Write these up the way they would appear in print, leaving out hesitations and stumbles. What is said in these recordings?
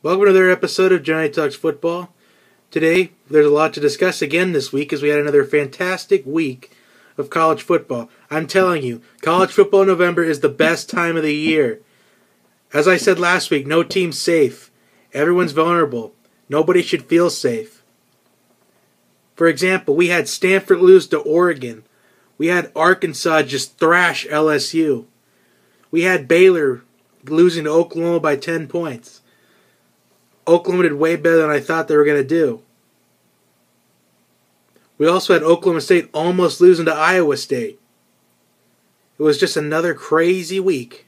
Welcome to another episode of Johnny Talks Football. Today, there's a lot to discuss again this week as we had another fantastic week of college football. I'm telling you, college football in November is the best time of the year. As I said last week, no team's safe. Everyone's vulnerable. Nobody should feel safe. For example, we had Stanford lose to Oregon. We had Arkansas just thrash LSU. We had Baylor losing to Oklahoma by 10 points. Oklahoma did way better than I thought they were going to do. We also had Oklahoma State almost losing to Iowa State. It was just another crazy week.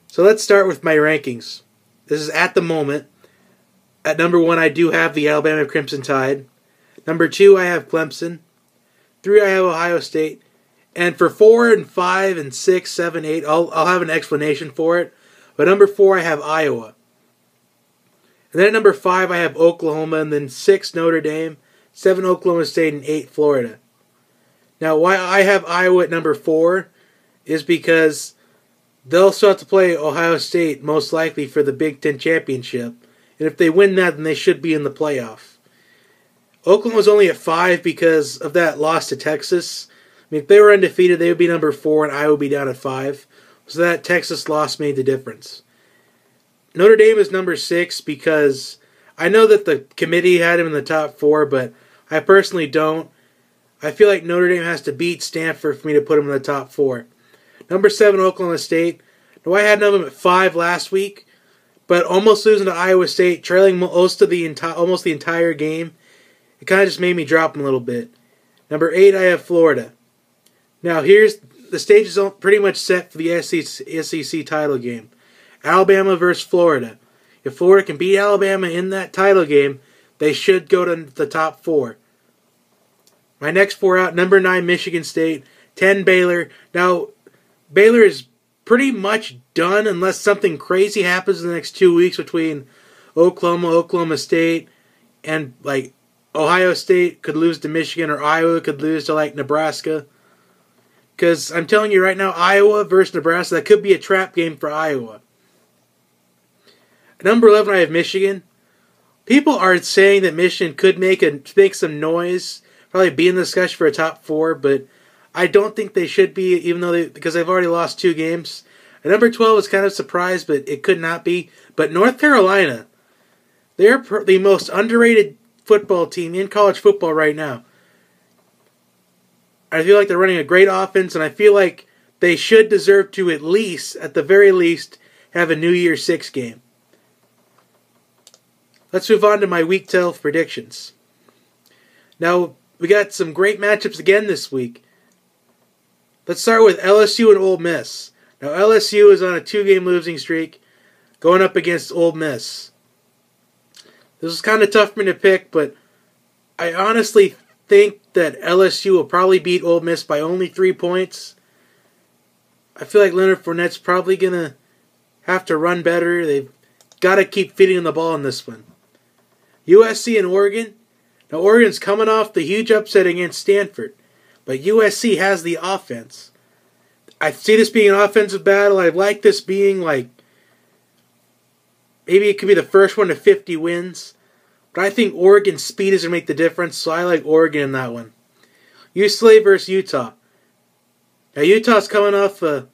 So let's start with my rankings. This is at the moment. At number 1, I do have the Alabama Crimson Tide. Number 2, I have Clemson. 3, I have Ohio State. And for 4 and 5 and 6, 7, 8, I'll have an explanation for it. But number 4, I have Iowa. And then at number 5, I have Oklahoma, and then 6, Notre Dame, 7, Oklahoma State, and 8, Florida. Now, why I have Iowa at number 4 is because they'll still have to play Ohio State, most likely, for the Big Ten Championship. And if they win that, then they should be in the playoff. Oklahoma's only at 5 because of that loss to Texas. I mean, if they were undefeated, they would be number 4, and Iowa would be down at 5. So that Texas loss made the difference. Notre Dame is number 6 because I know that the committee had him in the top 4, but I personally don't. I feel like Notre Dame has to beat Stanford for me to put him in the top 4. Number 7, Oklahoma State. Now, I had them at 5 last week, but almost losing to Iowa State, trailing almost the entire game, it kind of just made me drop them a little bit. Number 8, I have Florida. Now, here's the stage is pretty much set for the SEC title game. Alabama versus Florida. If Florida can beat Alabama in that title game, they should go to the top 4. My next 4 out, number 9, Michigan State, 10, Baylor. Now, Baylor is pretty much done unless something crazy happens in the next 2 weeks between Oklahoma State, and like Ohio State could lose to Michigan, or Iowa could lose to like Nebraska. Because I'm telling you right now, Iowa versus Nebraska, that could be a trap game for Iowa. At number 11, I have Michigan. People are saying that Michigan could make some noise, probably be in the discussion for a top 4, but I don't think they should be, because they've already lost 2 games. At number 12 is kind of surprised, but it could not be. But North Carolina, they're the most underrated football team in college football right now. I feel like they're running a great offense, and I feel like they should deserve to at the very least, have a New Year's 6 game. Let's move on to my Week 12 predictions. Now, we got some great matchups again this week. Let's start with LSU and Ole Miss. Now, LSU is on a 2-game losing streak, going up against Ole Miss. This is kind of tough for me to pick, but I honestly think that LSU will probably beat Ole Miss by only 3 points. I feel like Leonard Fournette's probably going to have to run better. They've got to keep feeding him the ball in this one. USC and Oregon. Now, Oregon's coming off the huge upset against Stanford, but USC has the offense. I see this being an offensive battle. I like this being like, maybe it could be the first one to 50 wins, but I think Oregon's speed is going to make the difference, so I like Oregon in that one. UCLA versus Utah. Now, Utah's coming off a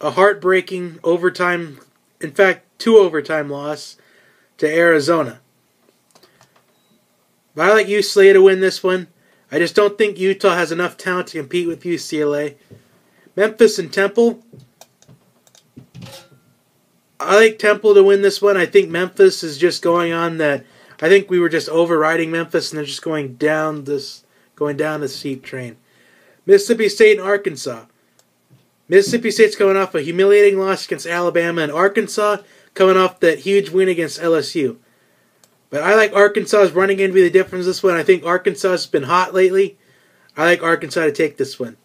heartbreaking overtime, in fact, 2 overtime loss to Arizona. But I like UCLA to win this one. I just don't think Utah has enough talent to compete with UCLA. Memphis and Temple. I like Temple to win this one. I think Memphis is just going on that. I think we were just overriding Memphis, and they're just going down this steep train. Mississippi State and Arkansas. Mississippi State's coming off a humiliating loss against Alabama, and Arkansas coming off that huge win against LSU. But I like Arkansas's running game to be the difference this one. I think Arkansas has been hot lately. I like Arkansas to take this one.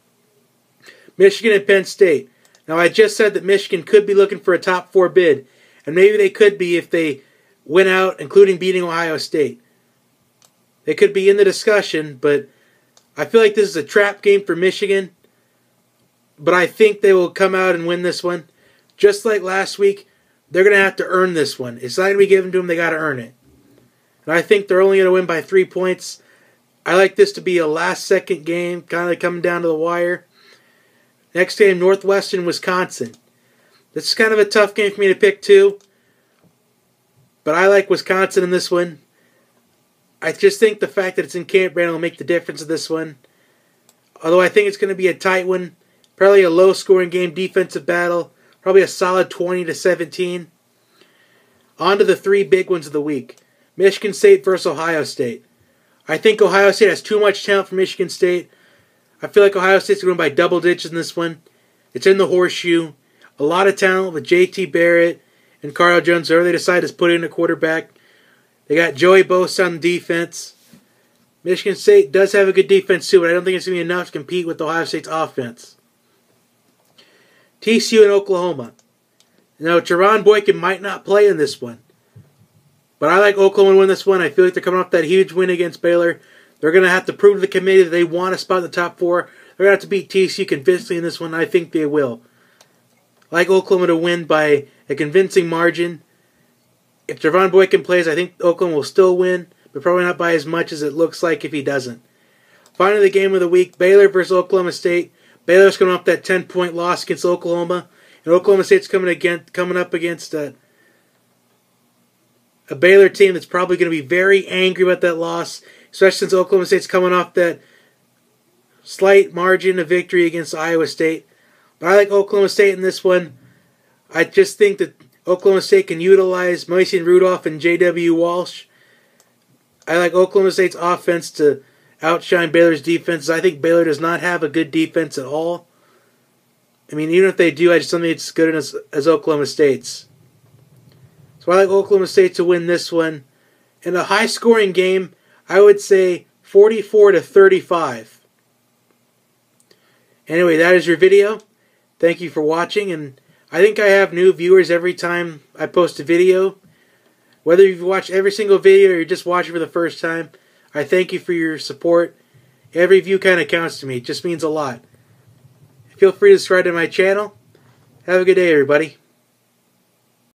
Michigan and Penn State. Now, I just said that Michigan could be looking for a top 4 bid, and maybe they could be if they win out, including beating Ohio State. They could be in the discussion, but I feel like this is a trap game for Michigan. But I think they will come out and win this one. Just like last week, they're going to have to earn this one. It's not going to be given to them. They got to earn it. And I think they're only going to win by 3 points. I like this to be a last-second game, kind of coming down to the wire. Next game, Northwestern, Wisconsin. This is kind of a tough game for me to pick, too. But I like Wisconsin in this one. I just think the fact that it's in Camp Randall will make the difference in this one. Although I think it's going to be a tight one. Probably a low-scoring game, defensive battle. Probably a solid 20-17. On to the 3 big ones of the week. Michigan State versus Ohio State. I think Ohio State has too much talent for Michigan State. I feel like Ohio State's going to win by double digits in this one. It's in the horseshoe. A lot of talent with J.T. Barrett and Carl Jones. Whoever they decide is put in a quarterback. They got Joey Bosa on defense. Michigan State does have a good defense too, but I don't think it's going to be enough to compete with Ohio State's offense. TCU and Oklahoma. Now, Teron Boykin might not play in this one. But I like Oklahoma to win this one. I feel like they're coming off that huge win against Baylor. They're going to have to prove to the committee that they want a spot in the top 4. They're going to have to beat TCU convincingly in this one. I think they will. I like Oklahoma to win by a convincing margin. If Teron Boykin plays, I think Oklahoma will still win, but probably not by as much as it looks like if he doesn't. Finally, the game of the week, Baylor versus Oklahoma State. Baylor's coming off that 10-point loss against Oklahoma. And Oklahoma State's coming up against a Baylor team that's probably going to be very angry about that loss, especially since Oklahoma State's coming off that slight margin of victory against Iowa State. But I like Oklahoma State in this one. I just think that Oklahoma State can utilize Mason Rudolph and J.W. Walsh. I like Oklahoma State's offense to outshine Baylor's defense. I think Baylor does not have a good defense at all. I mean, even if they do, I just don't think it's as good as Oklahoma State's. So I like Oklahoma State to win this one. In a high-scoring game, I would say 44-35. Anyway, that is your video. Thank you for watching, and I think I have new viewers every time I post a video. Whether you've watched every single video or you're just watching for the first time, I thank you for your support. Every view kind of counts to me. It just means a lot. Feel free to subscribe to my channel. Have a good day, everybody.